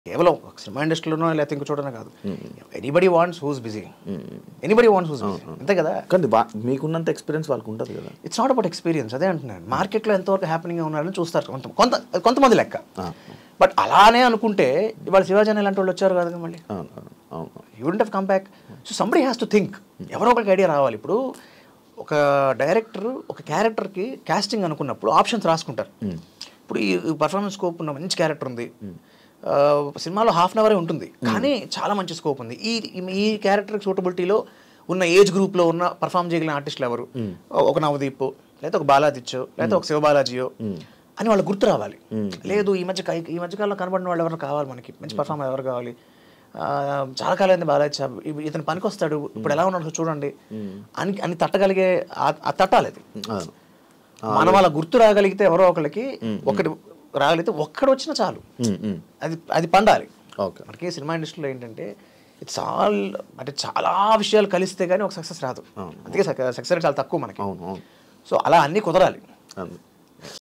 కేవలం సినిమా ఇండస్ట్రీలోనో లేకపోతే ఇంకో చోటనే కాదు, anybody wants who's busy, anybody wants who's busy, అంతే కదా. కానీ మీకున్నంత ఎక్స్పీరియన్స్ వాళ్ళకు ఉంటుంది కదా. ఇట్స్ నాట్ అబౌట్ ఎక్స్పీరియన్స్, అదే అంటున్నాను. మార్కెట్లో ఎంతవరకు హ్యాపెనింగ్ ఉన్నారని చూస్తారు కొంతమంది లెక్క. బట్ అలానే అనుకుంటే ఇవాళ శివాజీ ఇలాంటి వాళ్ళు వచ్చారు కదా మళ్ళీ, you wouldn't have come back. So somebody has to think, ఎవరో ఒకరికి ఐడియా రావాలి. ఇప్పుడు ఒక డైరెక్టర్ ఒక క్యారెక్టర్కి కాస్టింగ్ అనుకున్నప్పుడు ఆప్షన్స్ రాసుకుంటారు. ఇప్పుడు ఈ పర్ఫార్మెన్స్ స్కోప్ ఉన్న మంచి క్యారెక్టర్ ఉంది, సినిమాలో హాఫ్ అన్ అవరే ఉంటుంది కానీ చాలా మంచి స్కోప్ ఉంది, ఈ క్యారెక్టర్ సూటబిలిటీలో ఉన్న ఏజ్ గ్రూప్లో ఉన్న పర్ఫామ్ చేయగలిగిన ఆర్టిస్టులు ఎవరు, ఒక నవదీప్ లేకపోతే ఒక బాలాదిత్యో లేకపోతే ఒక శివబాలాజీయో అని వాళ్ళు గుర్తు రావాలి. లేదు ఈ మధ్యకాలంలో కనబడిన వాళ్ళు ఎవరు కావాలి, మనకి మంచి పర్ఫార్మర్ ఎవరు కావాలి, చాలా కాలం అయింది బాలాజీ, ఇతను పనికి వస్తాడు, ఇప్పుడు ఎలా ఉన్నాడు చూడండి అని తట్టగలిగే తట్టాలి. అది మనం అలా గుర్తు రాగలిగితే ఎవరో ఒకరికి ఒకటి రాగలిగితే ఒక్కడు వచ్చినా చాలు, అది పండాలి. మనకి సినిమా ఇండస్ట్రీలో ఏంటంటే ఇట్స్ ఆల్ అంటే చాలా విషయాలు కలిస్తే కానీ ఒక సక్సెస్ రాదు, అందుకే సక్సెస్ చాలా తక్కువ మనకి. సో అలా అన్నీ కుదరాలి.